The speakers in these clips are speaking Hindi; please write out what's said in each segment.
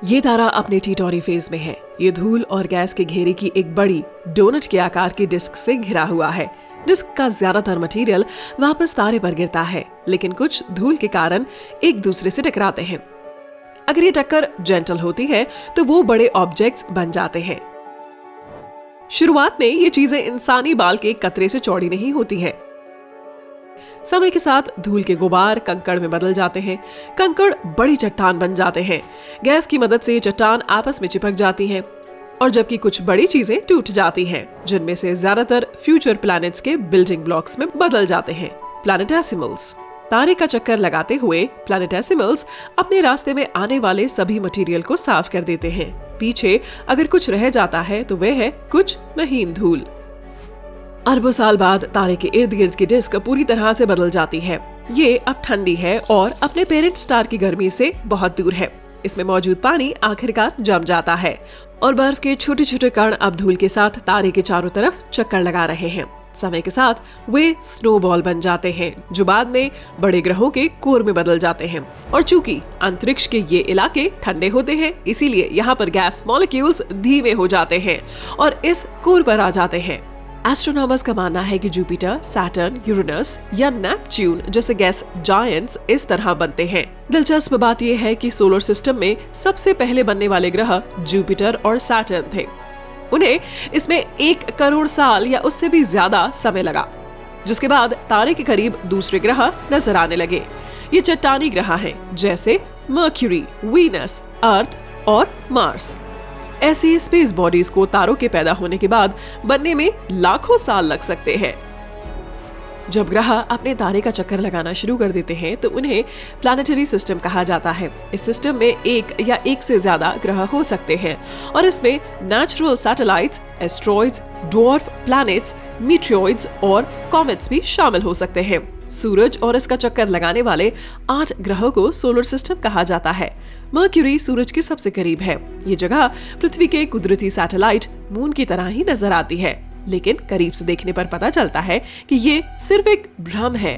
ये तारा अपने टीटॉरी फेज में है। ये धूल और गैस के घेरे की एक बड़ी डोनट के आकार की डिस्क से घिरा हुआ है। डिस्क का ज्यादातर मटेरियल वापस तारे पर गिरता है, लेकिन कुछ धूल के कारण एक दूसरे से टकराते हैं। अगर ये टक्कर जेंटल होती है तो वो बड़े ऑब्जेक्ट्स बन जाते हैं। शुरुआत में ये चीजें इंसानी बाल के कतरे से चौड़ी नहीं होती हैं। समय के साथ धूल के गुबार कंकड़ में बदल जाते हैं। कंकड़ बड़ी चट्टान बन जाते हैं। गैस की मदद से ये चट्टान आपस में चिपक जाती हैं, और जबकि कुछ बड़ी चीजें टूट जाती हैं, जिनमें से ज्यादातर फ्यूचर प्लैनेट्स के बिल्डिंग ब्लॉक्स में बदल जाते हैं। प्लैनेटेसिमल्स। तारे का चक्कर लगाते हुए प्लैनेटेसिमल्स अपने रास्ते में आने वाले सभी मटेरियल को साफ कर देते हैं। पीछे अगर कुछ रह जाता है तो वह है कुछ महीन धूल। अरबों साल बाद तारे के इर्द गिर्द की डिस्क पूरी तरह से बदल जाती है। ये अब ठंडी है और अपने पेरेंट स्टार की गर्मी से बहुत दूर है। इसमें मौजूद पानी आखिरकार जम जाता है और बर्फ के छोटे छोटे कण अब धूल के साथ तारे के चारों तरफ चक्कर लगा रहे हैं। समय के साथ वे स्नोबॉल बन जाते हैं, जो बाद में बड़े ग्रहों के कोर में बदल जाते हैं। और चूंकि अंतरिक्ष के ये इलाके ठंडे होते हैं, इसीलिए यहाँ पर गैस मॉलिक्यूल्स धीमे हो जाते हैं और इस कोर पर आ जाते हैं। एस्ट्रोनॉमर्स का मानना है कि जुपिटर, सैटर्न, यूरेनस या नेपच्यून जैसे गैस जायंट्स इस तरह बनते हैं। दिलचस्प बात यह है कि सोलर सिस्टम में सबसे पहले बनने वाले ग्रह जुपिटर और सैटर्न थे। उन्हें इसमें 1 करोड़ साल या उससे भी ज्यादा समय लगा, जिसके बाद तारे के करीब दूसरे ग्रह नजर आने लगे। ये चट्टानी ग्रह हैं, जैसे मर्क्यूरी, वीनस, अर्थ और मार्स। ऐसी स्पेस बॉडीज को तारों के पैदा होने के बाद बनने में लाखों साल लग सकते हैं। जब ग्रह अपने तारे का चक्कर लगाना शुरू कर देते हैं तो उन्हें प्लैनेटरी सिस्टम कहा जाता है। इस सिस्टम में एक या एक से ज्यादा ग्रह हो सकते हैं और इसमें natural satellites, asteroids, dwarf planets, meteoroids और कॉमेट्स भी शामिल हो सकते हैं। सूरज और इसका चक्कर लगाने वाले 8 ग्रहों को सोलर सिस्टम कहा जाता है। मर्क्यूरी सूरज के सबसे करीब है। ये जगह पृथ्वी के कुदरती सैटेलाइट मून की तरह ही नजर आती है, लेकिन करीब से देखने पर पता चलता है कि ये सिर्फ एक भ्रम है।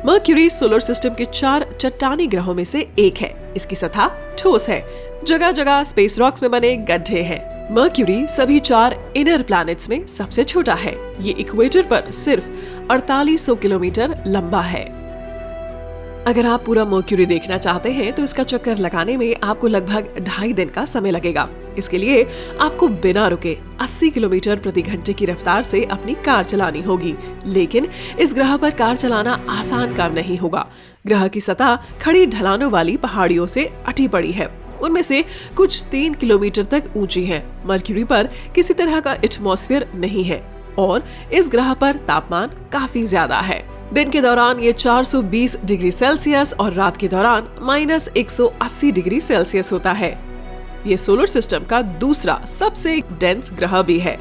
मर्क्यूरी सोलर सिस्टम के 4 चट्टानी ग्रहों में से एक है। इसकी सतह ठोस है, जगह जगह स्पेस रॉक्स में बने गड्ढे हैं। मर्क्यूरी सभी 4 इनर प्लैनेट्स में सबसे छोटा है। ये इक्वेटर पर सिर्फ 4800 किलोमीटर लंबा है। अगर आप पूरा मर्क्यूरी देखना चाहते हैं तो इसका चक्कर लगाने में आपको लगभग 2.5 दिन का समय लगेगा। इसके लिए आपको बिना रुके 80 किलोमीटर प्रति घंटे की रफ्तार से अपनी कार चलानी होगी। लेकिन इस ग्रह पर कार चलाना आसान काम नहीं होगा। ग्रह की सतह खड़ी ढलानों वाली पहाड़ियों से अटी पड़ी है। उनमें से कुछ 3 किलोमीटर तक ऊंची हैं। मर्क्यूरी पर किसी तरह का एटमॉस्फेयर नहीं है और इस ग्रह पर तापमान काफी ज्यादा है। दिन के दौरान ये 420 डिग्री सेल्सियस और रात के दौरान -180 डिग्री सेल्सियस होता है। ये सोलर सिस्टम का दूसरा सबसे डेंस ग्रह भी है,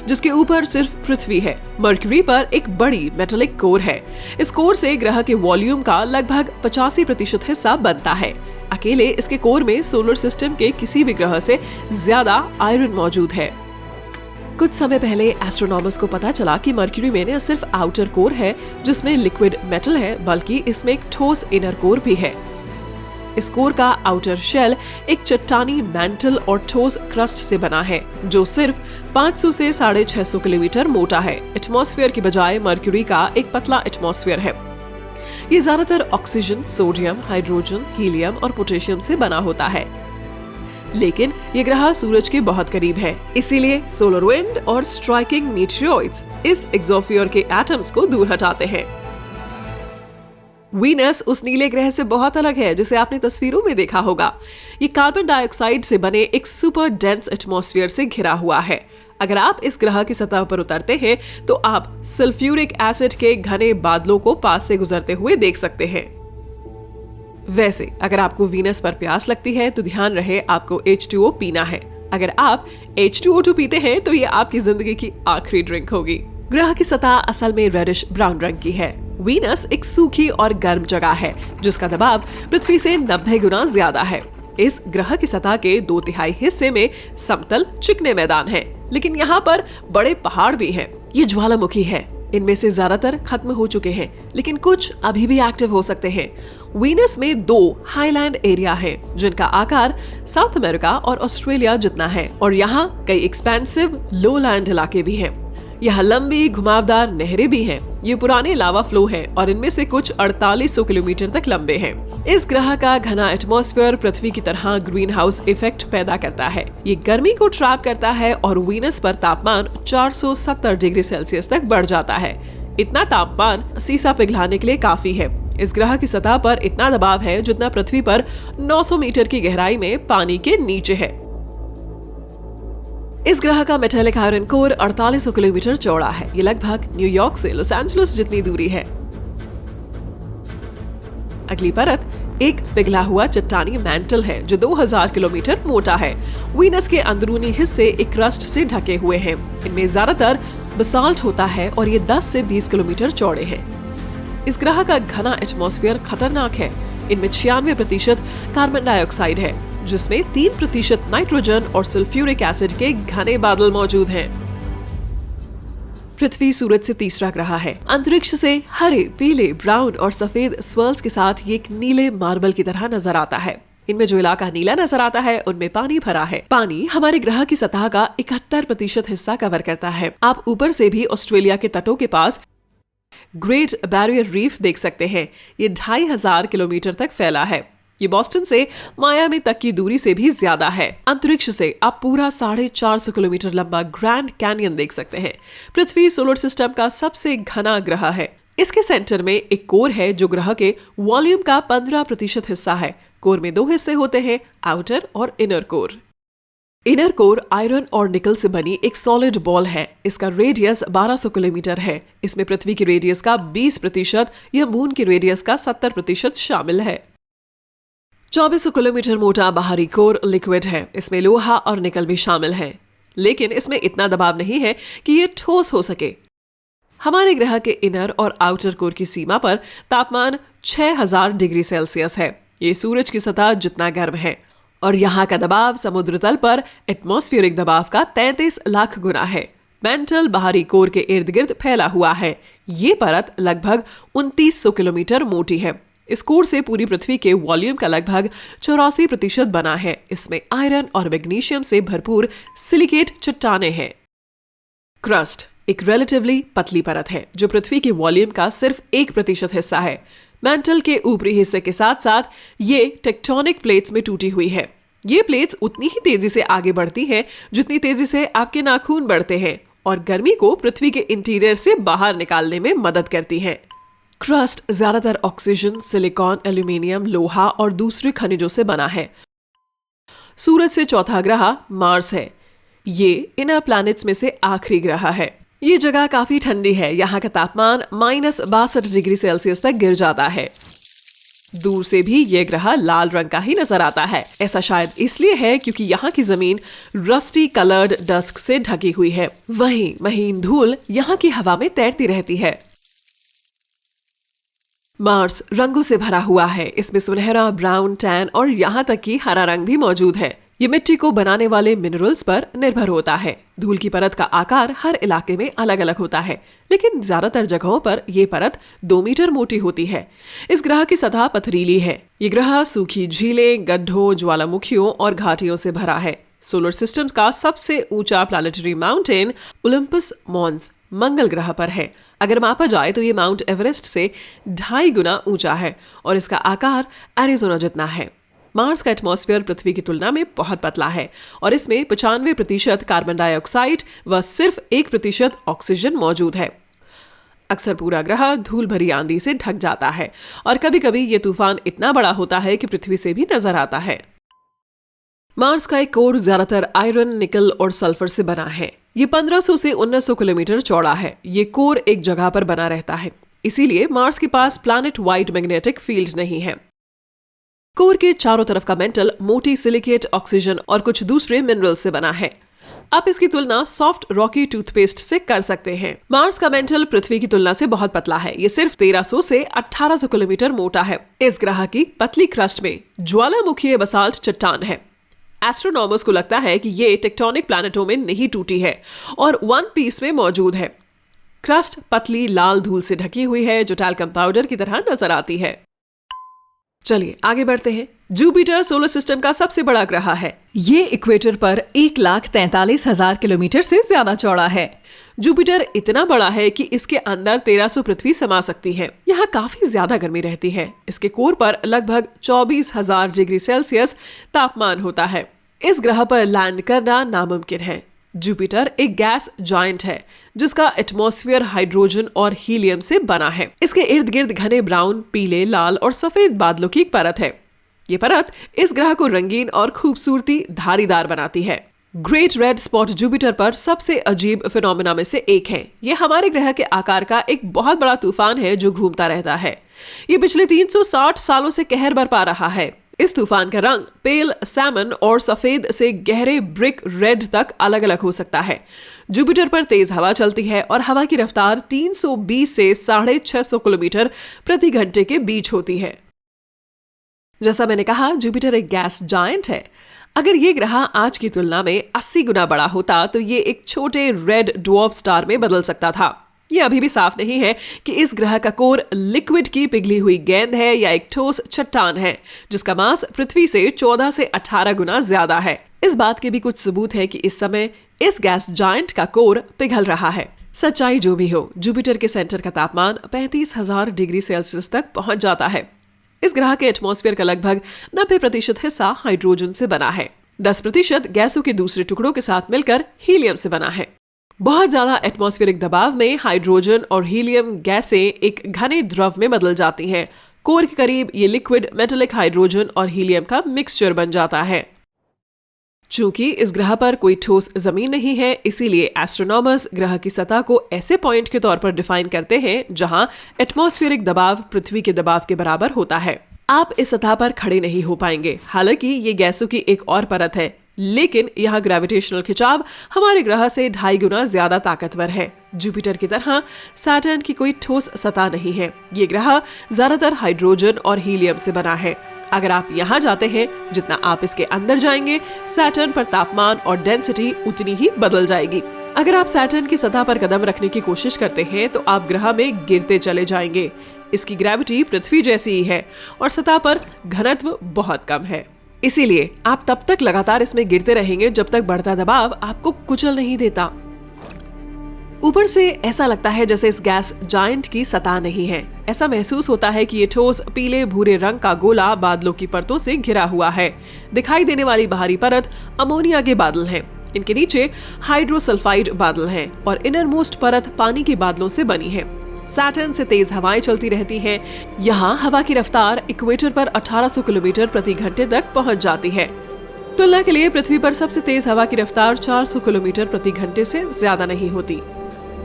जिसके ऊपर सिर्फ पृथ्वी है। मर्क्यूरी पर एक बड़ी मेटेलिक कोर है। इस कोर से ग्रह के वॉल्यूम का लगभग 85% हिस्सा बनता है। अकेले इसके कोर में सोलर सिस्टम के किसी भी ग्रह से ज्यादा आयरन मौजूद है। कुछ समय पहले एस्ट्रोनॉमर्स को पता चला कि मर्क्यूरी में न सिर्फ आउटर कोर है जिसमें लिक्विड मेटल है, बल्कि इसमें एक ठोस इनर कोर भी है। इस कोर का आउटर शेल एक चट्टानी मैंटल और ठोस क्रस्ट से बना है, जो सिर्फ 500 से 650 किलोमीटर मोटा है। एटमॉस्फेयर की बजाय मर्क्यूरी का एक पतला एटमॉस्फेयर है। ये ज्यादातर ऑक्सीजन, सोडियम, हाइड्रोजन, हीलियम और पोटेशियम से बना होता है। लेकिन ये ग्रह सूरज के बहुत करीब है, इसीलिए सोलर विंड और स्ट्राइकिंग मीटियोइड्स इस एक्सोस्फीयर के एटम्स को दूर हटाते हैं। वीनस उस नीले ग्रह से बहुत अलग है जिसे आपने तस्वीरों में देखा होगा। ये कार्बन डाइऑक्साइड से बने एक सुपर डेंस एटमॉस्फेयर से घिरा हुआ है। अगर आप इस ग्रह की सतह पर उतरते हैं तो आप सल्फ्यूरिक एसिड के घने बादलों को पास से गुजरते हुए देख सकते हैं। वैसे अगर आपको वीनस पर प्यास लगती है तो ध्यान रहे, आपको H2O पीना है। अगर आप H2O2 पीते हैं तो ये आपकी जिंदगी की आखिरी ड्रिंक होगी। ग्रह की सतह असल में रेडिश ब्राउन रंग की है। वीनस एक सूखी और गर्म जगह है जिसका दबाव पृथ्वी से 90 गुना ज्यादा है। इस ग्रह की सतह के 2/3 हिस्से में समतल चिकने मैदान हैं, लेकिन यहाँ पर बड़े पहाड़ भी हैं। ये ज्वालामुखी है। इनमें से ज्यादातर खत्म हो चुके हैं, लेकिन कुछ अभी भी एक्टिव हो सकते हैं। वीनस में 2 हाईलैंड एरिया हैं, जिनका आकार साउथ अमेरिका और ऑस्ट्रेलिया जितना है, और यहाँ कई एक्सपेंसिव लोलैंड इलाके भी हैं। यहाँ लंबी घुमावदार नहरें भी हैं। ये पुराने लावा फ्लो हैं और इनमें से कुछ 4800 किलोमीटर तक लंबे हैं। इस ग्रह का घना एटमॉस्फेयर पृथ्वी की तरह ग्रीन हाउस इफेक्ट पैदा करता है। ये गर्मी को ट्रैप करता है और वीनस पर तापमान 470 डिग्री सेल्सियस तक बढ़ जाता है। इतना तापमान सीसा पिघलाने के लिए काफी है। इस ग्रह की सतह पर इतना दबाव है जितना पृथ्वी पर 900 मीटर की गहराई में पानी के नीचे है। इस ग्रह का मेटेलिक आयरन कोर 4800 किलोमीटर चौड़ा है। ये लगभग न्यूयॉर्क से लॉस एंजलिस जितनी दूरी है। अगली परत एक पिघला हुआ चट्टानी मैंटल है जो 2000 किलोमीटर मोटा है। वीनस के अंदरूनी हिस्से एक क्रस्ट से ढके हुए हैं। इनमें ज्यादातर बसाल्ट होता है और ये 10 से 20 किलोमीटर चौड़े हैं। इस ग्रह का घना एटमॉस्फेयर खतरनाक है। इनमें 96% कार्बन डाइऑक्साइड है, जिसमें 3% नाइट्रोजन और सल्फ्यूरिक एसिड के घने बादल मौजूद हैं। पृथ्वी सूरज से तीसरा ग्रह है। अंतरिक्ष से हरे, पीले, ब्राउन और सफेद स्वर्ल्स के साथ ये एक नीले मार्बल की तरह नजर आता है। इनमें जो इलाका नीला नजर आता है उनमें पानी भरा है। पानी हमारे ग्रह की सतह का 71% हिस्सा कवर करता है। आप ऊपर से भी ऑस्ट्रेलिया के तटों के पास ग्रेट बैरियर रीफ देख सकते हैं। ये 2500 किलोमीटर तक फैला है। ये बॉस्टन से मायामी तक की दूरी से भी ज्यादा है। अंतरिक्ष से आप पूरा 450 किलोमीटर लंबा ग्रैंड कैनियन देख सकते हैं। पृथ्वी सोलर सिस्टम का सबसे घना ग्रह है। इसके सेंटर में एक कोर है जो ग्रह के वॉल्यूम का 15% हिस्सा है। कोर में 2 हिस्से होते हैं, आउटर और inner core. Inner core iron और निकल से बनी एक सॉलिड बॉल है। इसका रेडियस 1200 किलोमीटर है। इसमें पृथ्वी की रेडियस का 20% या मून की रेडियस का 70% शामिल है। 2400 किलोमीटर मोटा बाहरी कोर लिक्विड है। इसमें लोहा और निकल भी शामिल है, लेकिन इसमें इतना दबाव नहीं है कि ये ठोस हो सके। हमारे ग्रह के इनर और आउटर कोर की सीमा पर तापमान 6000 डिग्री सेल्सियस है। ये सूरज की सतह जितना गर्म है और यहाँ का दबाव समुद्र तल पर एटमॉस्फेरिक दबाव का 33 लाख गुना है। मेंटल बाहरी कोर के इर्द गिर्द फैला हुआ है। ये परत लगभग 2900 किलोमीटर मोटी है। इस कोर से पूरी पृथ्वी के वॉल्यूम का लगभग 84% बना है। इसमें आयरन और मैग्नीशियम से भरपूर सिलिकेट चट्टाने हैं। क्रस्ट एक रिलेटिवली पतली परत है जो पृथ्वी के वॉल्यूम का सिर्फ 1% हिस्सा है। मेंटल के ऊपरी हिस्से के साथ साथ ये टेक्टोनिक प्लेट्स में टूटी हुई है। ये प्लेट्स उतनी ही तेजी से आगे बढ़ती हैं जितनी तेजी से आपके नाखून बढ़ते हैं और गर्मी को पृथ्वी के इंटीरियर से बाहर निकालने में मदद करती हैं। क्रस्ट ज्यादातर ऑक्सीजन, सिलिकॉन, एल्यूमिनियम, लोहा और दूसरे खनिजों से बना है। सूरज से चौथा ग्रह मार्स है। ये इनर प्लैनेट्स में से आखिरी ग्रह है। ये जगह काफी ठंडी है। यहाँ का तापमान -62 डिग्री सेल्सियस तक गिर जाता है। दूर से भी ये ग्रह लाल रंग का ही नजर आता है। ऐसा शायद इसलिए है क्योंकि यहाँ की जमीन रस्टी कलर्ड डस्क से ढकी हुई है। वहीं महीन धूल यहाँ की हवा में तैरती रहती है। मार्स रंगों से भरा हुआ है। इसमें सुनहरा, ब्राउन, टैन और यहाँ तक कि हरा रंग भी मौजूद है। ये मिट्टी को बनाने वाले मिनरल्स पर निर्भर होता है। धूल की परत का आकार हर इलाके में अलग अलग होता है, लेकिन ज्यादातर जगहों पर यह परत 2 मीटर मोटी होती है। इस ग्रह की सतह पथरीली है। ये ग्रह सूखी झीलें, गड्ढों, ज्वालामुखियों और घाटियों से भरा है। सोलर सिस्टम का सबसे ऊंचा प्लैनेटरी माउंटेन ओलंपस मॉन्स मंगल ग्रह पर है। अगर मापा जाए तो ये माउंट एवरेस्ट से 2.5 गुना ऊंचा है और इसका आकार एरिज़ोना जितना है। मार्स का एटमॉस्फेयर पृथ्वी की तुलना में बहुत पतला है और इसमें 95% कार्बन डाइऑक्साइड व सिर्फ 1% ऑक्सीजन मौजूद है। अक्सर पूरा ग्रह धूल भरी आंधी से ढक जाता है और कभी कभी ये तूफान इतना बड़ा होता है कि पृथ्वी से भी नजर आता है। मार्स का एक कोर ज्यादातर आयरन, निकल और सल्फर से बना है। ये 1500 से 1900 किलोमीटर चौड़ा है। ये कोर एक जगह पर बना रहता है, इसीलिए मार्स के पास प्लैनेट वाइड मैग्नेटिक फील्ड नहीं है। कोर के चारों तरफ का मेंटल मोटी सिलिकेट, ऑक्सीजन और कुछ दूसरे मिनरल से बना है। आप इसकी तुलना सॉफ्ट रॉकी टूथपेस्ट से कर सकते हैं। मार्स का मेंटल पृथ्वी की तुलना से बहुत पतला है। ये सिर्फ 1300 से 1800 किलोमीटर मोटा है। इस ग्रह की पतली क्रस्ट में ज्वालामुखीय बसाल्ट चट्टान है। एस्ट्रोनॉमर्स को लगता है कि ये टेक्टोनिक प्लैनेटों में नहीं टूटी है और वन पीस में मौजूद है। क्रस्ट पतली लाल धूल से ढकी हुई है जो टैल्कम पाउडर की तरह नजर आती है। चलिए आगे बढ़ते हैं। जुपिटर सोलर सिस्टम का सबसे बड़ा ग्रह है। ये इक्वेटर पर 1,43,000 किलोमीटर से ज्यादा चौड़ा है। जुपिटर इतना बड़ा है कि इसके अंदर 1300 पृथ्वी समा सकती है। यहाँ काफी ज्यादा गर्मी रहती है। इसके कोर पर लगभग 24,000 डिग्री सेल्सियस तापमान होता है। इस ग्रह पर लैंड करना नामुमकिन है। जुपिटर एक गैस जॉइंट है जिसका एटमॉस्फेयर हाइड्रोजन और हीलियम से बना है। इसके इर्द गिर्द घने ब्राउन, पीले, लाल और सफेद बादलों की एक परत है। ये परत इस ग्रह को रंगीन और खूबसूरती धारीदार बनाती है। ग्रेट रेड स्पॉट जुपिटर पर सबसे अजीब फिनोमेना में से एक है। ये हमारे ग्रह के आकार का एक बहुत बड़ा तूफान है जो घूमता रहता है। ये पिछले 360 सालों से कहर बरपा रहा है। इस तूफान का रंग पेल सैमन और सफेद से गहरे ब्रिक रेड तक अलग अलग हो सकता है। जुपिटर पर तेज हवा चलती है और हवा की रफ्तार 320 से 650 किलोमीटर प्रति घंटे के बीच होती है। जैसा मैंने कहा, जुपिटर एक गैस जायंट है। अगर ये ग्रह आज की तुलना में 80 गुना बड़ा होता तो ये एक छोटे रेड ड्वार्फ स्टार में बदल सकता था। ये अभी भी साफ नहीं है कि इस ग्रह का कोर लिक्विड की पिघली हुई गेंद है या एक ठोस चट्टान है जिसका मास पृथ्वी से 14 से 18 गुना ज्यादा है। इस बात के भी कुछ सबूत है कि इस समय इस गैस जायंट का कोर पिघल रहा है। सच्चाई जो भी हो, जुपिटर के सेंटर का तापमान 35,000 डिग्री सेल्सियस तक पहुंच जाता है। इस ग्रह के एटमॉस्फेयर का लगभग 90% हिस्सा हाइड्रोजन से बना है। 10% गैसों के दूसरे टुकड़ों के साथ मिलकर हीलियम से बना है। बहुत ज्यादा एटमॉस्फेरिक दबाव में हाइड्रोजन और हीलियम गैसें एक घने द्रव में बदल जाती हैं। कोर के करीब ये लिक्विड मेटेलिक हाइड्रोजन और हीलियम का मिक्सचर बन जाता है। चूंकि इस ग्रह पर कोई ठोस जमीन नहीं है, इसीलिए एस्ट्रोनॉमर्स ग्रह की सतह को ऐसे पॉइंट के तौर पर डिफाइन करते हैं जहां एटमॉस्फेरिक दबाव पृथ्वी के दबाव के बराबर होता है। आप इस सतह पर खड़े नहीं हो पाएंगे। हालांकि ये गैसों की एक और परत है, लेकिन यहाँ ग्रेविटेशनल खिंचाव हमारे ग्रह से 2.5 गुना ज्यादा ताकतवर है। जुपिटर की तरह सैटर्न की कोई ठोस सतह नहीं है। ये ग्रह ज्यादातर हाइड्रोजन और हीलियम से बना है। अगर आप यहाँ जाते हैं, जितना आप इसके अंदर जाएंगे, सैटर्न पर तापमान और डेंसिटी उतनी ही बदल जाएगी। अगर आप सैटर्न की सतह पर कदम रखने की कोशिश करते हैं तो आप ग्रह में गिरते चले जाएंगे। इसकी ग्रेविटी पृथ्वी जैसी ही है और सतह पर घनत्व बहुत कम है। इसीलिए आप तब तक लगातार इसमें गिरते रहेंगे जब तक बढ़ता दबाव आपको कुचल नहीं देता। ऊपर से ऐसा लगता है जैसे इस गैस जायंट की सतह नहीं है। ऐसा महसूस होता है कि ये ठोस पीले भूरे रंग का गोला बादलों की परतों से घिरा हुआ है। दिखाई देने वाली बाहरी परत अमोनिया के बादल हैं। इनके नीचे हाइड्रोसल्फाइड बादल हैं और इनर मोस्ट परत पानी के बादलों से बनी है। सैटर्न से तेज हवाएं चलती रहती हैं। यहाँ हवा की रफ्तार इक्वेटर पर 1800 किलोमीटर प्रति घंटे तक पहुँच जाती है। तुलना के लिए पृथ्वी पर सबसे तेज हवा की रफ्तार 400 किलोमीटर प्रति घंटे से ज्यादा नहीं होती।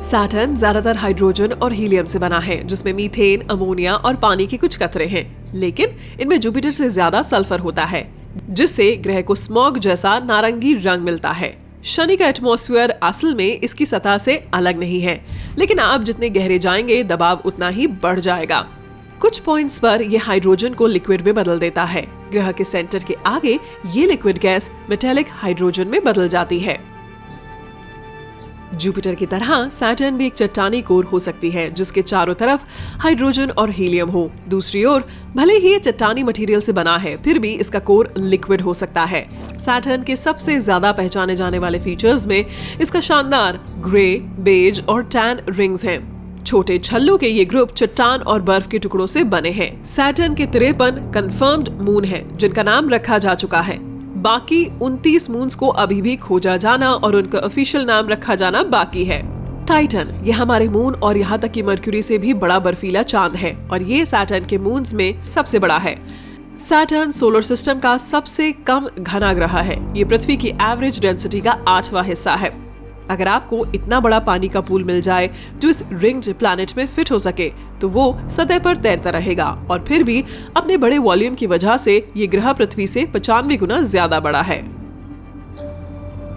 सैटर्न ज्यादातर हाइड्रोजन और हीलियम से बना है, जिसमें मीथेन, अमोनिया और पानी के कुछ कतरे हैं। लेकिन इनमें जुपिटर से ज्यादा सल्फर होता है, जिससे ग्रह को स्मॉग जैसा नारंगी रंग मिलता है। शनि का एटमॉस्फेयर असल में इसकी सतह से अलग नहीं है, लेकिन आप जितने गहरे जाएंगे दबाव उतना ही बढ़ जाएगा। कुछ पॉइंट्स पर यह हाइड्रोजन को लिक्विड में बदल देता है। ग्रह के सेंटर के आगे ये लिक्विड गैस मेटेलिक हाइड्रोजन में बदल जाती है। जुपिटर की तरह सैटर्न भी एक चट्टानी कोर हो सकती है जिसके चारों तरफ हाइड्रोजन और हीलियम हो। दूसरी ओर भले ही ये चट्टानी मटेरियल से बना है, फिर भी इसका कोर लिक्विड हो सकता है। सैटर्न के सबसे ज्यादा पहचाने जाने वाले फीचर्स में इसका शानदार ग्रे, बेज और टैन रिंग्स हैं। छोटे छल्लों के ये ग्रुप चट्टान और बर्फ के टुकड़ों से बने हैं। सैटर्न के 53 कंफर्म्ड मून हैं जिनका नाम रखा जा चुका है। बाकी 29 मून्स को अभी भी खोजा जाना और उनका ऑफिशियल नाम रखा जाना बाकी है। टाइटन, ये हमारे मून और यहाँ तक कि मर्क्यूरी से भी बड़ा बर्फीला चांद है और ये सैटर्न के मून्स में सबसे बड़ा है। सैटर्न सोलर सिस्टम का सबसे कम घना ग्रह है। ये पृथ्वी की एवरेज डेंसिटी का 8वां हिस्सा है। अगर आपको इतना बड़ा पानी का पूल मिल जाए जो इस रिंग्ड प्लैनेट में फिट हो सके तो वो सतह पर तैरता रहेगा, और फिर भी अपने बड़े वॉल्यूम की वजह से ये ग्रह पृथ्वी से 95 गुना ज्यादा बड़ा है।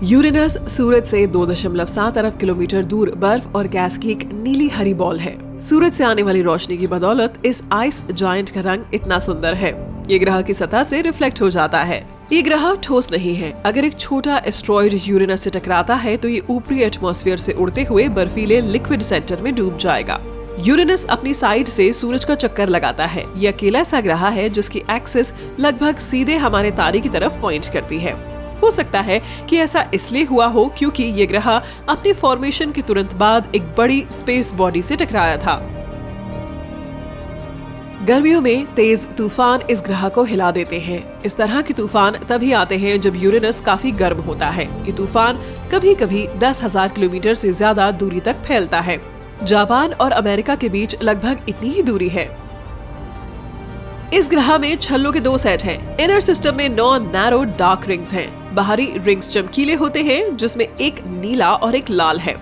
यूरेनस सूरज से 2.7 अरब किलोमीटर दूर बर्फ और गैस की एक नीली हरी बॉल है। सूरज से आने वाली रोशनी की बदौलत इस आइस जायंट का रंग इतना सुंदर है। ये ग्रह की सतह से रिफ्लेक्ट हो जाता है। ये ग्रह ठोस नहीं है। अगर एक छोटा एस्ट्रॉइड यूरेनस से टकराता है तो ये ऊपरी एटमॉस्फेयर से उड़ते हुए बर्फीले लिक्विड सेंटर में डूब जाएगा। यूरेनस अपनी साइड से सूरज का चक्कर लगाता है। ये अकेला ऐसा ग्रह है जिसकी एक्सिस लगभग सीधे हमारे तारे की तरफ पॉइंट करती है। हो सकता है कि ऐसा इसलिए हुआ हो क्योंकि ये ग्रह अपनी फॉर्मेशन के तुरंत बाद एक बड़ी स्पेस बॉडी से टकराया था। गर्मियों में तेज तूफान इस ग्रह को हिला देते हैं। इस तरह के तूफान तभी आते हैं जब यूरेनस काफी गर्म होता है। ये तूफान कभी कभी 10,000 किलोमीटर से ज्यादा दूरी तक फैलता है। जापान और अमेरिका के बीच लगभग इतनी ही दूरी है। इस ग्रह में छल्लों के 2 सेट हैं। इनर सिस्टम में 9 नैरो डार्क रिंग्स हैं। बाहरी रिंग्स चमकीले होते हैं जिसमें एक नीला और एक लाल है।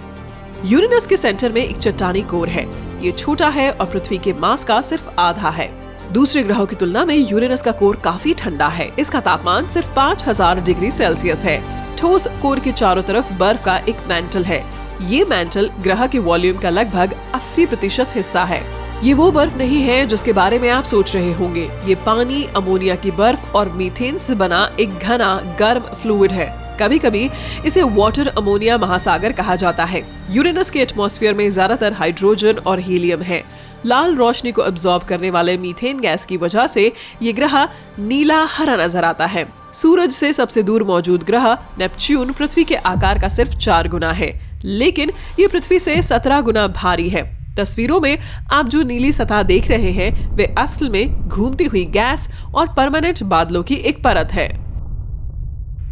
यूरेनस के सेंटर में एक चट्टानी कोर है। ये छोटा है और पृथ्वी के मास का सिर्फ आधा है। दूसरे ग्रहों की तुलना में यूरेनस का कोर काफी ठंडा है। इसका तापमान सिर्फ 5000 डिग्री सेल्सियस है। ठोस कोर के चारों तरफ बर्फ का एक मैंटल है। ये मैंटल ग्रह के वॉल्यूम का लगभग 80% हिस्सा है। ये वो बर्फ नहीं है जिसके बारे में आप सोच रहे होंगे। ये पानी, अमोनिया की बर्फ और मीथेन से बना एक घना गर्म फ्लूइड है। कभी कभी इसे वाटर अमोनिया महासागर कहा जाता है। यूरेनस के एटमॉस्फेयर में ज्यादातर हाइड्रोजन और हीलियम है। लाल रोशनी को अब्सॉर्ब करने वाले मीथेन गैस की वजह से ये ग्रह नीला हरा नजर आता है। सूरज से सबसे दूर मौजूद ग्रह नेपच्यून पृथ्वी के आकार का सिर्फ 4 गुना है, लेकिन ये पृथ्वी से 17 गुना भारी है। तस्वीरों में आप जो नीली सतह देख रहे हैं वे असल में घूमती हुई गैस और परमानेंट बादलों की एक परत है।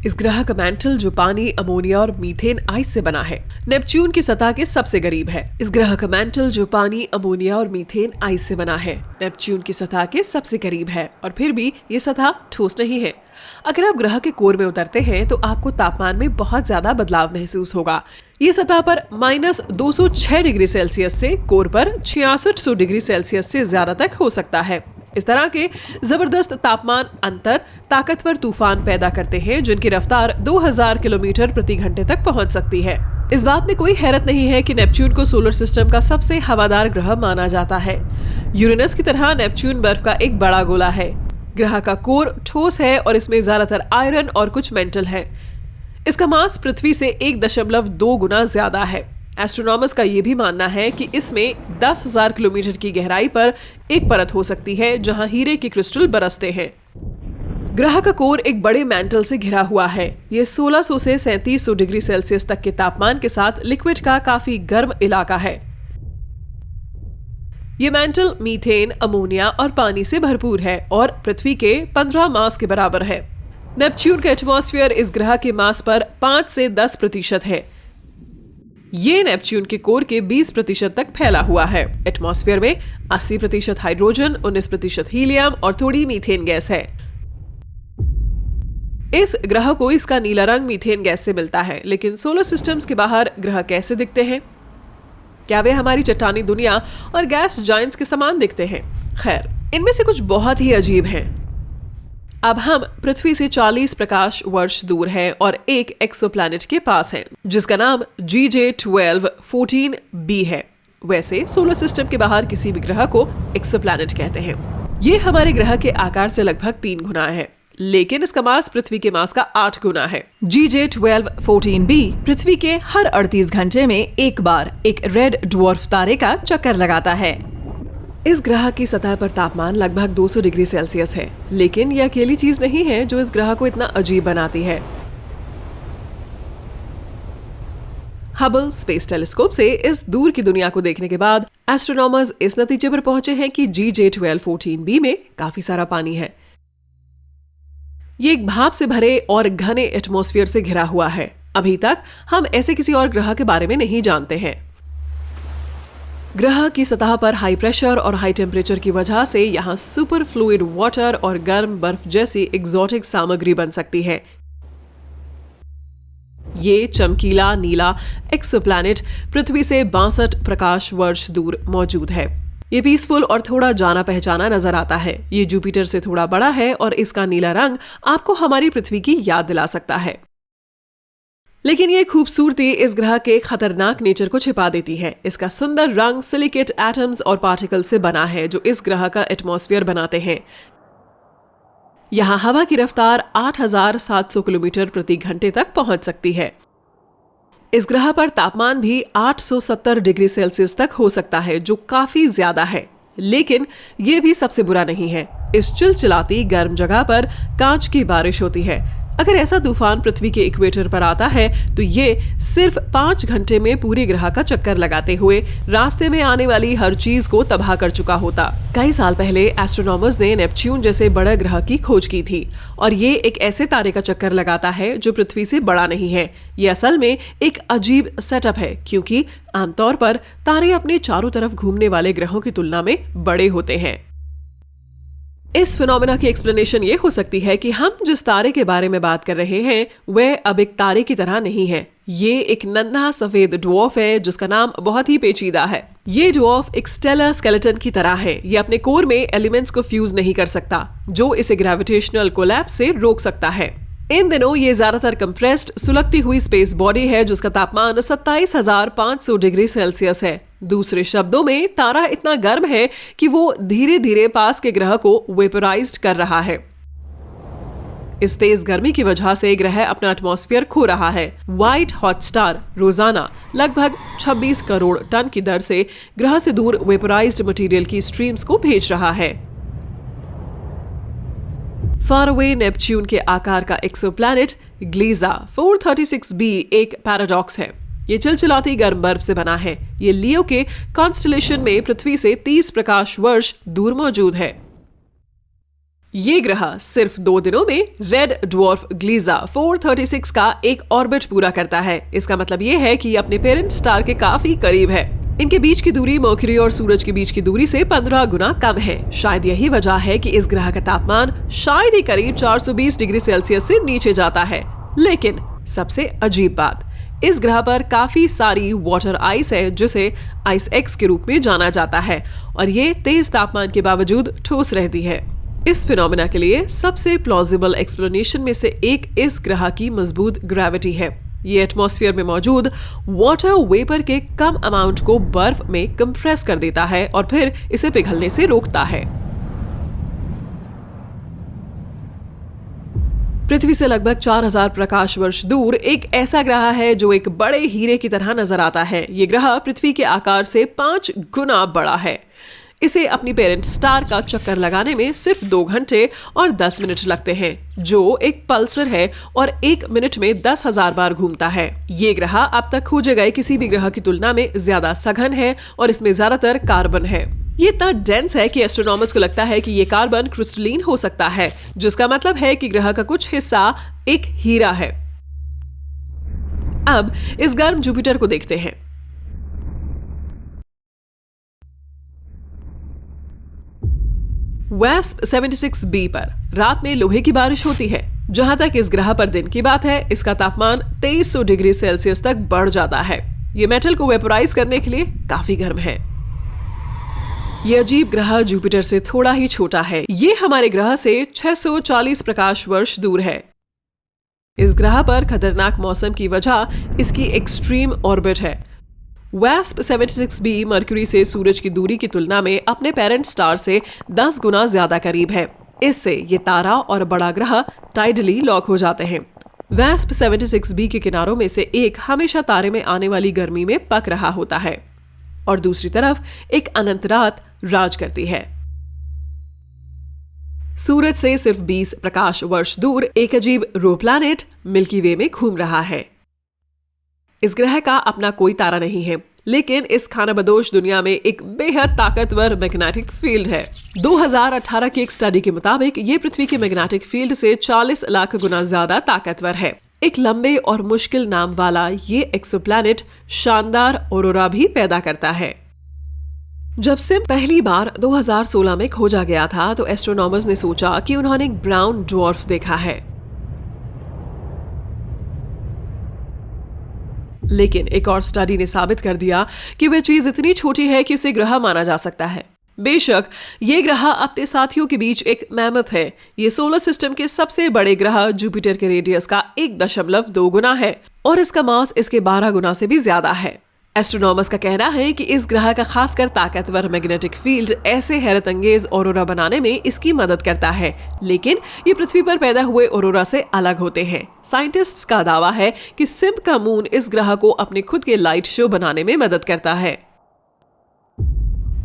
इस ग्रह का मैंटल जो पानी, अमोनिया और मीथेन आइस से बना है, नेपच्यून की सतह के सबसे करीब है। इस ग्रह का मैंटल जो पानी, अमोनिया और मीथेन आइस से बना है, नेपच्यून की सतह के सबसे करीब है और फिर भी ये सतह ठोस नहीं है। अगर आप ग्रह के कोर में उतरते हैं तो आपको तापमान में बहुत ज्यादा बदलाव महसूस होगा। ये सतह पर -206 डिग्री सेल्सियस से कोर पर 6600 डिग्री सेल्सियस से ज्यादा तक हो सकता है। इस तरह के जबरदस्त तापमान अंतर ताकतवर तूफान पैदा करते हैं जिनकी रफ्तार 2000 किलोमीटर प्रति घंटे तक पहुंच सकती है। इस बात में कोई हैरत नहीं है कि नेपच्यून को सोलर सिस्टम का सबसे हवादार ग्रह माना जाता है। यूरेनस की तरह नेपच्यून बर्फ का एक बड़ा गोला है। ग्रह का कोर ठोस है और इसमें ज्यादातर आयरन और कुछ मेंटल है। इसका मास पृथ्वी से 1.2 गुना ज्यादा है। एस्ट्रोनॉमर्स का ये भी मानना है कि इसमें 10,000 किलोमीटर की गहराई पर एक परत हो सकती है जहां हीरे के क्रिस्टल बरसते हैं। ग्रह का कोर एक बड़े मैंटल से घिरा हुआ है। ये 1600 से 3700 डिग्री सेल्सियस तक के तापमान के साथ लिक्विड का काफी गर्म इलाका है। ये मैंटल मीथेन, अमोनिया और पानी से भरपूर है और पृथ्वी के 15 मास के बराबर है। नेपच्यून का एटमॉस्फेयर इस ग्रह के मास पर 5 से 10% है। ये नेपच्यून के कोर के 20% तक फैला हुआ है। एटमॉस्फेयर में 80% हाइड्रोजन, 19% हीलियम और थोड़ी मीथेन गैस है। इस ग्रह को इसका नीला रंग मीथेन गैस से मिलता है। लेकिन सोलर सिस्टम्स के बाहर ग्रह कैसे दिखते हैं? क्या वे हमारी चट्टानी दुनिया और गैस जायंट्स के समान दिखते हैं? खैर, इनमें से कुछ बहुत ही अजीब हैं। अब हम पृथ्वी से 40 प्रकाश वर्ष दूर हैं और एक एक्सोप्लैनेट के पास हैं जिसका नाम GJ1214b है। वैसे सोलर सिस्टम के बाहर किसी भी ग्रह को एक्सोप्लैनेट कहते हैं। ये हमारे ग्रह के आकार से लगभग 3 गुना है, लेकिन इसका मास पृथ्वी के मास का 8 गुना है। GJ1214b पृथ्वी के हर 38 घंटे में एक बार एक रेड ड्वार्फ तारे का चक्कर लगाता है। इस ग्रह की सतह पर तापमान लगभग 200 डिग्री सेल्सियस है, लेकिन यह अकेली चीज नहीं है जो इस ग्रह को इतना अजीब बनाती है। हबल स्पेस टेलीस्कोप से इस दूर की दुनिया को देखने के बाद एस्ट्रोनॉमर्स इस नतीजे पर पहुंचे हैं कि GJ1214b में काफी सारा पानी है। ये एक भाप से भरे और घने एटमॉस्फेयर से घिरा हुआ है। अभी तक हम ऐसे किसी और ग्रह के बारे में नहीं जानते हैं। ग्रह की सतह पर हाई प्रेशर और हाई टेम्परेचर की वजह से यहाँ सुपर फ्लूइड वाटर और गर्म बर्फ जैसी एग्जॉटिक सामग्री बन सकती है। ये चमकीला नीला एक्सोप्लैनेट पृथ्वी से 62 प्रकाश वर्ष दूर मौजूद है। ये पीसफुल और थोड़ा जाना पहचाना नजर आता है। ये जुपिटर से थोड़ा बड़ा है और इसका नीला रंग आपको हमारी पृथ्वी की याद दिला सकता है। लेकिन ये खूबसूरती इस ग्रह के खतरनाक नेचर को छिपा देती है। इसका सुंदर रंग सिलिकेट एटम्स और पार्टिकल से बना है जो इस ग्रह का एटमॉस्फेयर बनाते हैं। यहाँ हवा की रफ्तार 8,700 किलोमीटर प्रति घंटे तक पहुंच सकती है। इस ग्रह पर तापमान भी 870 डिग्री सेल्सियस तक हो सकता है, जो काफी ज्यादा है। लेकिन ये भी सबसे बुरा नहीं है। इस चिलचिलाती गर्म जगह पर कांच की बारिश होती है। अगर ऐसा तूफान पृथ्वी के इक्वेटर पर आता है तो ये सिर्फ 5 घंटे में पूरे ग्रह का चक्कर लगाते हुए रास्ते में आने वाली हर चीज को तबाह कर चुका होता। कई साल पहले एस्ट्रोनॉमर्स ने नेपच्यून जैसे बड़े ग्रह की खोज की थी और ये एक ऐसे तारे का चक्कर लगाता है जो पृथ्वी से बड़ा नहीं है। ये असल में एक अजीब सेटअप है, क्योंकि आमतौर पर तारे अपने चारों तरफ घूमने वाले ग्रहों की तुलना में बड़े होते हैं। इस फिनोमेना की एक्सप्लेनेशन ये हो सकती है कि हम जिस तारे के बारे में बात कर रहे हैं वह अब एक तारे की तरह नहीं है। ये एक नन्हा सफेद ड्वार्फ है जिसका नाम बहुत ही पेचीदा है। ये ड्वार्फ एक स्टेलर स्केलेटन की तरह है। ये अपने कोर में एलिमेंट्स को फ्यूज नहीं कर सकता, जो इसे ग्रेविटेशनल कोलैप्स से रोक सकता है। इन दिनों ये ज्यादातर कंप्रेस्ड सुलगती हुई स्पेस बॉडी है जिसका तापमान 27,500 डिग्री सेल्सियस है। दूसरे शब्दों में तारा इतना गर्म है कि वो धीरे धीरे पास के ग्रह को वेपराइज्ड कर रहा है। इस तेज गर्मी की वजह से ग्रह अपना एटमॉस्फेयर खो रहा है। व्हाइट हॉट स्टार रोजाना लगभग 26 करोड़ टन की दर से ग्रह से दूर वेपराइज्ड मटेरियल की स्ट्रीम्स को भेज रहा है। फार अवे नेपच्यून के आकार का एक्सोप्लैनेट ग्लीजा 436b एक पैराडॉक्स है। ये चिलचिलाती गर्म बर्फ से बना है। ये लियो के कॉन्स्टेलेशन में पृथ्वी से 30 प्रकाश वर्ष दूर मौजूद है। ये ग्रह सिर्फ 2 दिनों में रेड ड्वार्फ ग्लीजा 436 का एक ऑर्बिट पूरा करता है। इसका मतलब ये है कि ये अपने पेरेंट स्टार के काफी करीब है। इनके बीच की दूरी मर्क्यूरी और सूरज के बीच की दूरी से 15 गुना कम है। शायद यही वजह है कि इस ग्रह का तापमान शायद ही करीब 420 डिग्री सेल्सियस से नीचे जाता है। लेकिन सबसे अजीब बात, इस ग्रह पर काफी सारी वाटर आइस है जिसे आइस एक्स के रूप में जाना जाता है और ये तेज तापमान के बावजूद ठोस रहती है। इस फिनोमेना के लिए सबसे प्लॉजिबल एक्सप्लेनेशन में से एक इस ग्रह की मजबूत ग्रेविटी है। ये एटमॉस्फेयर में मौजूद वाटर वेपर के कम अमाउंट को बर्फ में कंप्रेस कर देता है और फिर इसे पिघलने से रोकता है। पृथ्वी से लगभग 4000 प्रकाश वर्ष दूर एक ऐसा ग्रह है जो एक बड़े हीरे की तरह नजर आता है। ये ग्रह पृथ्वी के आकार से 5 गुना बड़ा है। इसे अपनी पेरेंट स्टार का चक्कर लगाने में सिर्फ 2 घंटे और 10 मिनट लगते हैं, जो एक पल्सर है और 1 मिनट में 10,000 बार घूमता है। ये ग्रह अब तक खोजे गए किसी भी ग्रह की तुलना में ज्यादा सघन है और इसमें ज्यादातर कार्बन है। ये इतना डेंस है कि एस्ट्रोनॉमर्स को लगता है कि ये कार्बन क्रिस्टलीन हो सकता है, जिसका मतलब है कि ग्रह का कुछ हिस्सा एक हीरा है। अब इस गर्म जुपिटर को देखते हैं। WASP 76b पर रात में लोहे की बारिश होती है। जहां तक इस ग्रह पर दिन की बात है, इसका तापमान 2300 डिग्री सेल्सियस तक बढ़ जाता है। ये मेटल को वेपोराइज करने के लिए काफी गर्म है। ये अजीब ग्रह जुपिटर से थोड़ा ही छोटा है। ये हमारे ग्रह से 640 प्रकाश वर्ष दूर है। इस ग्रह पर खतरनाक मौसम की वजह इसकी एक्सट्रीम ऑर्बिट है। WASP 76b मर्क्यूरी से सूरज की दूरी की तुलना में अपने पेरेंट स्टार से 10 गुना ज्यादा करीब है। इससे ये तारा और बड़ा ग्रह टाइडली लॉक हो जाते हैं। WASP 76b के किनारों में से एक हमेशा तारे में आने वाली गर्मी में पक रहा होता है और दूसरी तरफ एक अनंत रात राज करती है। सूरज से सिर्फ 20 प्रकाश वर्ष दूर एक अजीब रो प्लैनेट मिल्की वे में घूम रहा है। इस ग्रह का अपना कोई तारा नहीं है, लेकिन इस खानाबदोश दुनिया में एक बेहद ताकतवर मैग्नेटिक फील्ड है। 2018 की एक स्टडी के मुताबिक ये पृथ्वी के मैग्नेटिक फील्ड से 40 लाख गुना ज्यादा ताकतवर है। एक लंबे और मुश्किल नाम वाला ये एक्सोप्लैनेट शानदार ऑरोरा भी पैदा करता है। जब सिम पहली बार 2016 में खोजा गया था तो एस्ट्रोनॉमर्स ने सोचा कि उन्होंने एक ब्राउन ड्वार्फ देखा है, लेकिन एक और स्टडी ने साबित कर दिया कि वह चीज इतनी छोटी है कि उसे ग्रह माना जा सकता है। बेशक ये ग्रह अपने साथियों के बीच एक मैमथ है। ये सोलर सिस्टम के सबसे बड़े ग्रह जुपिटर के रेडियस का 1.2 गुना है और इसका मास इसके 12 गुना से भी ज्यादा है। एस्ट्रोनॉमर्स का कहना है कि इस ग्रह का खासकर ताकतवर मैग्नेटिक फील्ड ऐसे हैरत अंगेज ऑरोरा बनाने में इसकी मदद करता है, लेकिन ये पृथ्वी पर पैदा हुए ऑरोरा से अलग होते हैं। साइंटिस्ट्स का दावा है कि सिम्प का मून इस ग्रह को अपने खुद के लाइट शो बनाने में मदद करता है।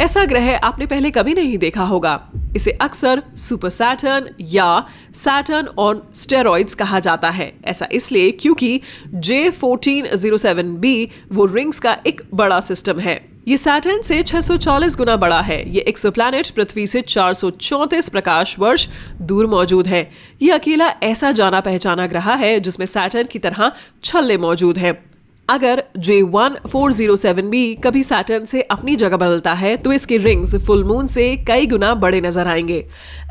ऐसा ग्रह आपने पहले कभी नहीं देखा होगा। इसे अक्सर सुपर सैटर्न या सैटर्न ऑन स्टेरॉइड्स कहा जाता है। ऐसा इसलिए क्योंकि J1407b वो रिंग्स का एक बड़ा सिस्टम है। ये सैटर्न से 640 गुना बड़ा है। ये एक्सोप्लैनेट पृथ्वी से 434 प्रकाश वर्ष दूर मौजूद है। ये अकेला ऐसा जाना पहचाना ग्रह है जिसमें सैटर्न की तरह छल्ले मौजूद है। अगर J1407b कभी सैटर्न से अपनी जगह बदलता है तो इसके रिंग्स फुल मून से कई गुना बड़े नजर आएंगे।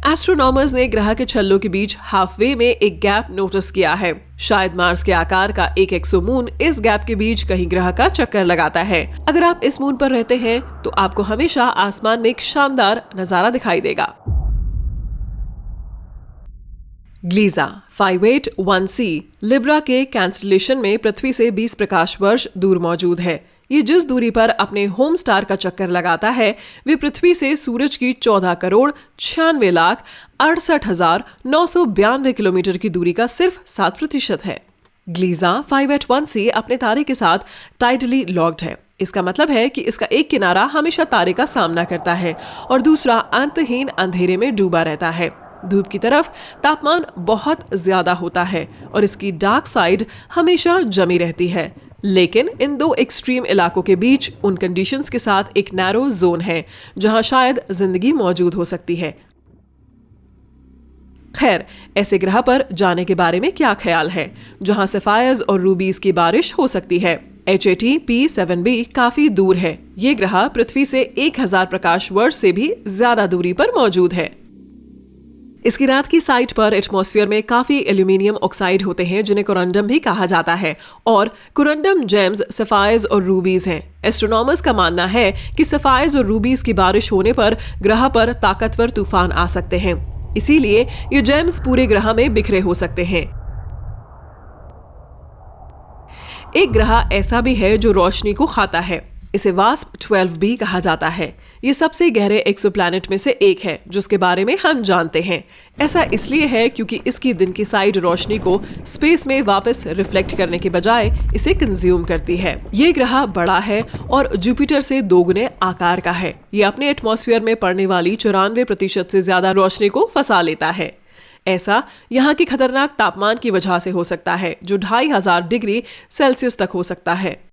एस्ट्रोनॉमर्स ने ग्रह के छल्लों के बीच हाफवे में एक गैप नोटिस किया है। शायद मार्स के आकार का एक एक्सोमून इस गैप के बीच कहीं ग्रह का चक्कर लगाता है। अगर आप इस मून पर रहते हैं तो आपको हमेशा आसमान में एक शानदार नजारा दिखाई देगा। ग्लीजा 581c लिब्रा के कैंसलेशन में पृथ्वी से 20 प्रकाश वर्ष दूर मौजूद है। ये जिस दूरी पर अपने होम स्टार का चक्कर लगाता है वे पृथ्वी से सूरज की 14,96,68,992 किलोमीटर की दूरी का सिर्फ 7% है। ग्लीजा 581c अपने तारे के साथ टाइडली लॉक्ड है। इसका मतलब है कि इसका एक किनारा हमेशा तारे का सामना करता है और दूसरा अंतहीन अंधेरे में डूबा रहता है। धूप की तरफ तापमान बहुत ज्यादा होता है और इसकी डार्क साइड हमेशा जमी रहती है, लेकिन इन दो एक्सट्रीम इलाकों के बीच उन कंडीशंस के साथ एक नैरो जोन है जहां शायद जिंदगी मौजूद हो सकती है। खैर, ऐसे ग्रह पर जाने के बारे में क्या ख्याल है जहां सफायर्स और रूबीज की बारिश हो सकती है। HAT P7b काफी दूर है। ये ग्रह पृथ्वी से 1000 प्रकाश वर्ष से भी ज्यादा दूरी पर मौजूद है। इसकी रात की साइट पर एटमॉस्फेयर में काफी एल्यूमिनियम ऑक्साइड होते हैं जिन्हें कोरंडम भी कहा जाता है और कोरंडम जेम्स सफायर्स और रूबीज हैं। एस्ट्रोनॉमर्स का मानना है कि सफायर्स और रूबीज की बारिश होने पर ग्रह पर ताकतवर तूफान आ सकते हैं, इसीलिए ये जेम्स पूरे ग्रह में बिखरे हो सकते हैं। एक ग्रह ऐसा भी है जो रोशनी को खाता है। इसे वास्प 12b कहा जाता है। ये सबसे गहरे एक्सोप्लैनेट में से एक है जिसके बारे में हम जानते हैं। ऐसा इसलिए है क्योंकि इसकी दिन की साइड रोशनी को स्पेस में वापस रिफ्लेक्ट करने के बजाय इसे कंज्यूम करती है। ये ग्रह बड़ा है और जुपिटर से 2 गुने आकार का है। ये अपने एटमॉस्फेयर में पड़ने वाली 94% से ज्यादा रोशनी को फंसा लेता है। ऐसा यहाँ की खतरनाक तापमान की वजह से हो सकता है जो 2500 डिग्री सेल्सियस तक हो सकता है।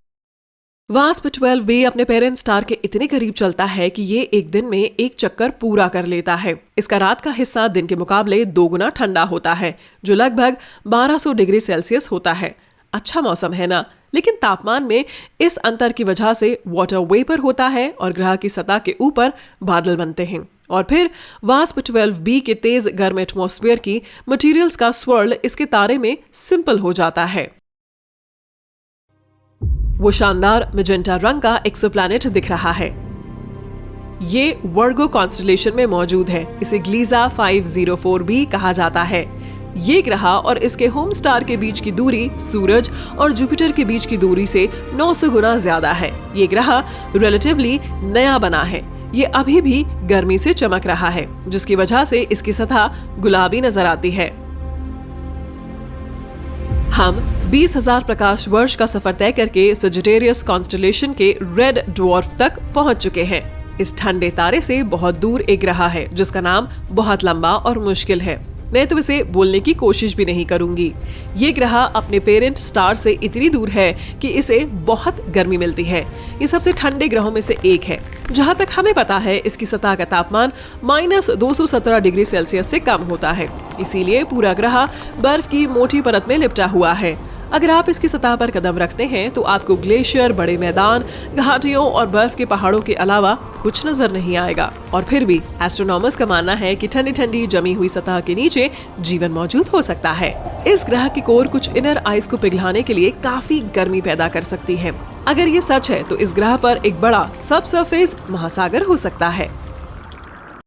वास्प 12b अपने पेरेंट स्टार के इतने करीब चलता है कि ये एक दिन में एक चक्कर पूरा कर लेता है। इसका रात का हिस्सा दिन के मुकाबले 2 गुना ठंडा होता है जो लगभग 1200 डिग्री सेल्सियस होता है। अच्छा मौसम है ना? लेकिन तापमान में इस अंतर की वजह से वाटर वेपर होता है और ग्रह की सतह के ऊपर बादल बनते हैं और फिर वास्प 12b के तेज गर्म एटमॉस्फेयर की मटेरियल्स का स्वर्ल इसके तारे में सिंपल हो जाता है। वो शानदार मैजेंटा रंग का एक्सोप्लैनेट दिख रहा है। ये वर्गो कॉन्स्टेलेशन में मौजूद है। इसे ग्लीजा 504b कहा जाता है। ये ग्रह और इसके होम स्टार के बीच की दूरी सूरज और जुपिटर के बीच की दूरी से 900 गुना ज्यादा है। ये ग्रह रिलेटिवली नया बना है। ये अभी भी गर्मी से चमक रहा है जिसकी वजह से इसकी सतह गुलाबी नजर आती है। हम 20,000 प्रकाश वर्ष का सफर तय करके सजिटेरियस कॉन्स्टेलेशन के रेड ड्वार्फ तक पहुंच चुके हैं। इस ठंडे तारे से बहुत दूर एक ग्रह है जिसका नाम बहुत लंबा और मुश्किल है। मैं तो इसे बोलने की कोशिश भी नहीं करूंगी। ये ग्रह अपने पेरेंट स्टार से इतनी दूर है कि इसे बहुत गर्मी मिलती है। ये सबसे ठंडे ग्रहों में से एक है। जहां तक हमें पता है इसकी सतह का तापमान -217 डिग्री सेल्सियस से कम होता है। इसीलिए पूरा ग्रह बर्फ की मोटी परत में लिपटा हुआ है। अगर आप इसकी सतह पर कदम रखते हैं तो आपको ग्लेशियर, बड़े मैदान, घाटियों और बर्फ के पहाड़ों के अलावा कुछ नजर नहीं आएगा। और फिर भी एस्ट्रोनॉमर्स का मानना है कि ठंडी ठंडी जमी हुई सतह के नीचे जीवन मौजूद हो सकता है। इस ग्रह की कोर कुछ इनर आइस को पिघलाने के लिए काफी गर्मी पैदा कर सकती है। अगर ये सच है तो इस ग्रह पर एक बड़ा सबसरफेस महासागर हो सकता है।